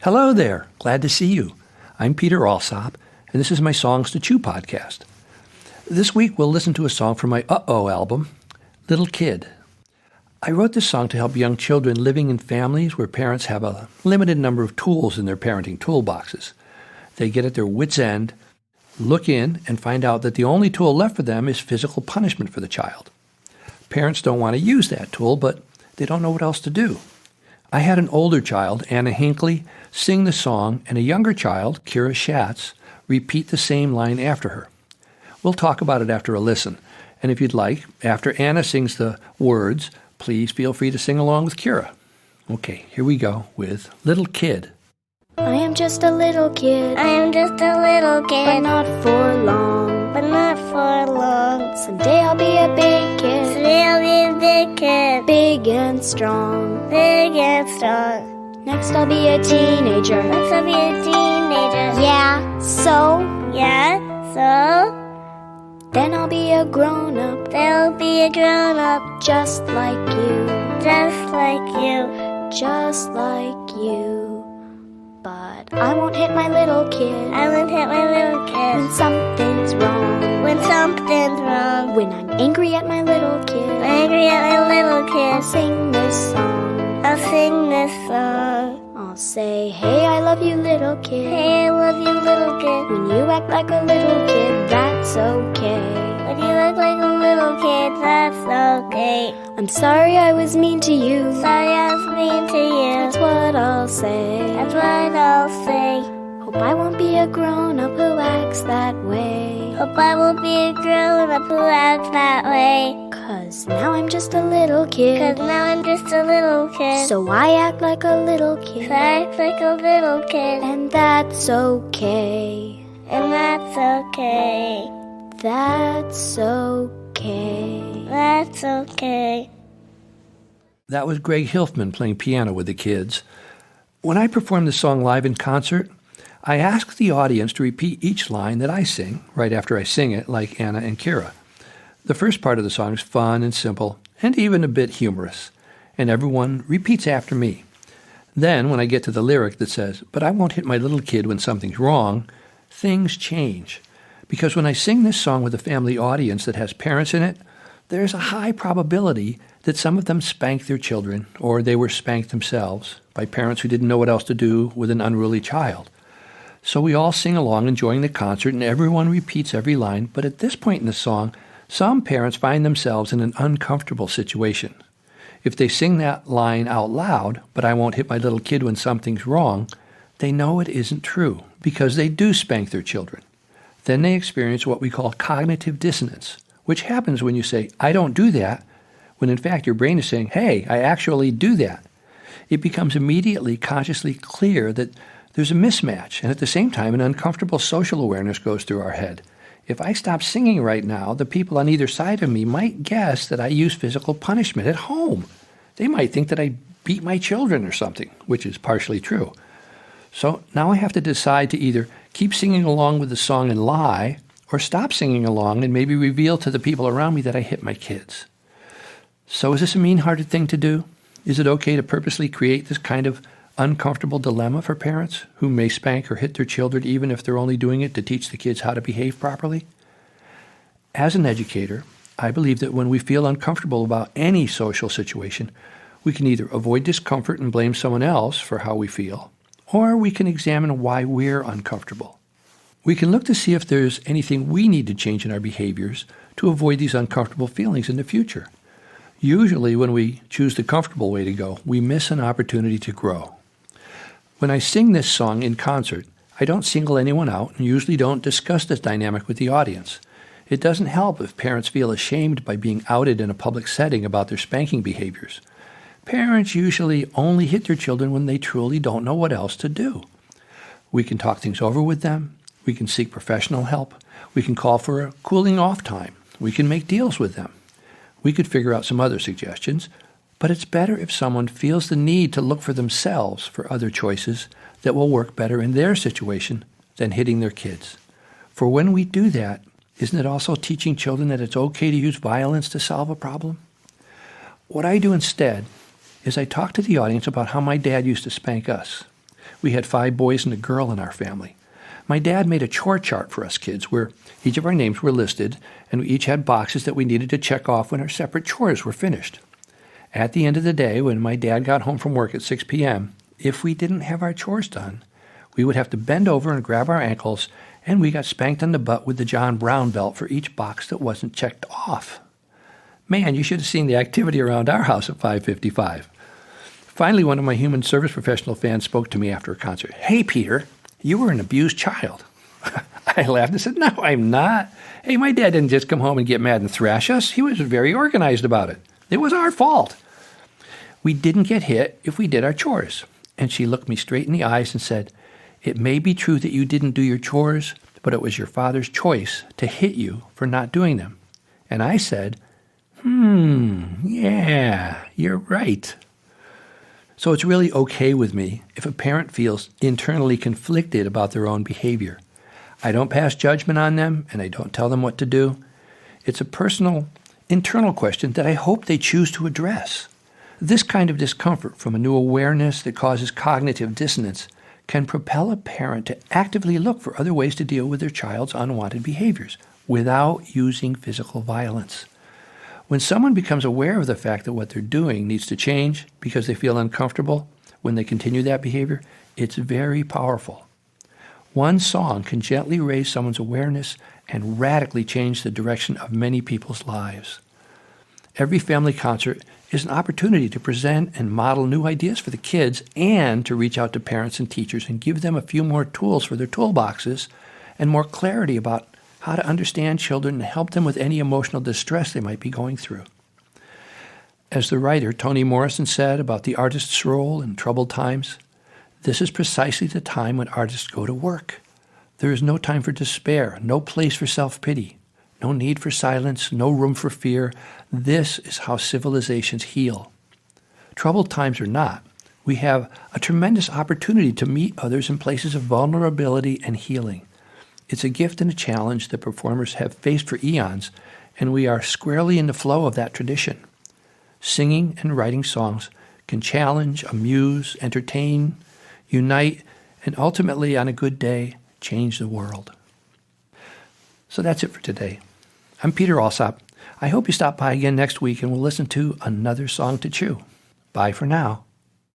Hello there. Glad to see you. I'm Peter Alsop, and this is my Songs to Chew podcast. This week we'll listen to a song from my Uh-Oh album, Little Kid. I wrote this song to help young children living in families where parents have a limited number of tools in their parenting toolboxes. They get at their wits' end, look in, and find out that the only tool left for them is physical punishment for the child. Parents don't want to use that tool, but they don't know what else to do. I had an older child, Anna Hinckley, sing the song, and a younger child, Kira Schatz, repeat the same line after her. We'll talk about it after a listen, and if you'd like, after Anna sings the words, please feel free to sing along with Kira. Okay, here we go with Little Kid. I am just a little kid. I am just a little kid. But not for long. But not for long. Someday I'll be a big kid. Someday I'll be a big kid. Big and strong. Big and strong. Next I'll be a teenager. Next I'll be a teenager. Yeah, so? Yeah, so? Then I'll be a grown-up. Then I'll be a grown-up. Just like you. Just like you. Just like you. But I won't hit my little kid. I won't hit my little kid. When something's wrong. When something's wrong. When I'm angry at my little kid. Angry at my little kid. I'll sing this song. I'll sing this song. I'll say, hey, I love you, little kid. Hey, I love you, little kid. When you act like a little kid, that's okay. When you act like a little kid, that's okay. I'm sorry I was mean to you. Sorry I was mean to you. That's what I'll say. That's what I'll say. Hope I won't be a grown-up who acts that way. Hope I won't be a grown-up who acts that way. 'Cause now I'm just a little kid. 'Cause now I'm just a little kid. So I act like a little kid. So I act like a little kid. And that's okay. And that's okay. That's okay. That's okay. That was Greg Hilfman playing piano with the kids. When I perform the song live in concert, I ask the audience to repeat each line that I sing right after I sing it, like Anna and Kira. The first part of the song is fun and simple, and even a bit humorous, and everyone repeats after me. Then, when I get to the lyric that says, but I won't hit my little kid when something's wrong, things change. Because when I sing this song with a family audience that has parents in it, there's a high probability that some of them spanked their children, or they were spanked themselves by parents who didn't know what else to do with an unruly child. So we all sing along enjoying the concert, and everyone repeats every line, but at this point in the song, some parents find themselves in an uncomfortable situation. If they sing that line out loud, but I won't hit my little kid when something's wrong, they know it isn't true, because they do spank their children. Then they experience what we call cognitive dissonance, which happens when you say, I don't do that, when in fact your brain is saying, hey, I actually do that. It becomes immediately consciously clear that there's a mismatch, and at the same time, an uncomfortable social awareness goes through our head. If I stop singing right now, the people on either side of me might guess that I use physical punishment at home. They might think that I beat my children or something, which is partially true. So now I have to decide to either keep singing along with the song and lie, or stop singing along and maybe reveal to the people around me that I hit my kids. So is this a mean-hearted thing to do? Is it okay to purposely create this kind of uncomfortable dilemma for parents who may spank or hit their children even if they're only doing it to teach the kids how to behave properly? As an educator, I believe that when we feel uncomfortable about any social situation, we can either avoid discomfort and blame someone else for how we feel, or we can examine why we're uncomfortable. We can look to see if there's anything we need to change in our behaviors to avoid these uncomfortable feelings in the future. Usually when we choose the comfortable way to go, we miss an opportunity to grow. When I sing this song in concert, I don't single anyone out and usually don't discuss this dynamic with the audience. It doesn't help if parents feel ashamed by being outed in a public setting about their spanking behaviors. Parents usually only hit their children when they truly don't know what else to do. We can talk things over with them. We can seek professional help. We can call for a cooling off time. We can make deals with them. We could figure out some other suggestions, but it's better if someone feels the need to look for themselves for other choices that will work better in their situation than hitting their kids. For when we do that, isn't it also teaching children that it's okay to use violence to solve a problem? What I do instead is I talk to the audience about how my dad used to spank us. We had 5 boys and a girl in our family. My dad made a chore chart for us kids where each of our names were listed, and we each had boxes that we needed to check off when our separate chores were finished. At the end of the day, when my dad got home from work at 6 p.m., if we didn't have our chores done, we would have to bend over and grab our ankles, and we got spanked on the butt with the John Brown belt for each box that wasn't checked off. Man, you should have seen the activity around our house at 5:55. Finally, one of my human service professional fans spoke to me after a concert. "Hey, Peter, you were an abused child." I laughed and said, "No, I'm not. Hey, my dad didn't just come home and get mad and thrash us. He was very organized about it. It was our fault. We didn't get hit if we did our chores." And she looked me straight in the eyes and said, "It may be true that you didn't do your chores, but it was your father's choice to hit you for not doing them." And I said, yeah, you're right. So it's really okay with me if a parent feels internally conflicted about their own behavior. I don't pass judgment on them, and I don't tell them what to do. It's a personal, internal question that I hope they choose to address. This kind of discomfort from a new awareness that causes cognitive dissonance can propel a parent to actively look for other ways to deal with their child's unwanted behaviors without using physical violence. When someone becomes aware of the fact that what they're doing needs to change because they feel uncomfortable when they continue that behavior, it's very powerful. One song can gently raise someone's awareness and radically change the direction of many people's lives. Every family concert is an opportunity to present and model new ideas for the kids and to reach out to parents and teachers and give them a few more tools for their toolboxes and more clarity about how to understand children and help them with any emotional distress they might be going through. As the writer Toni Morrison said about the artist's role in troubled times, this is precisely the time when artists go to work. There is no time for despair, no place for self-pity, no need for silence, no room for fear. This is how civilizations heal. Troubled times or not, we have a tremendous opportunity to meet others in places of vulnerability and healing. It's a gift and a challenge that performers have faced for eons, and we are squarely in the flow of that tradition. Singing and writing songs can challenge, amuse, entertain, unite, and ultimately, on a good day, change the world. So that's it for today. I'm Peter Alsop. I hope you stop by again next week and we'll listen to another song to chew. Bye for now.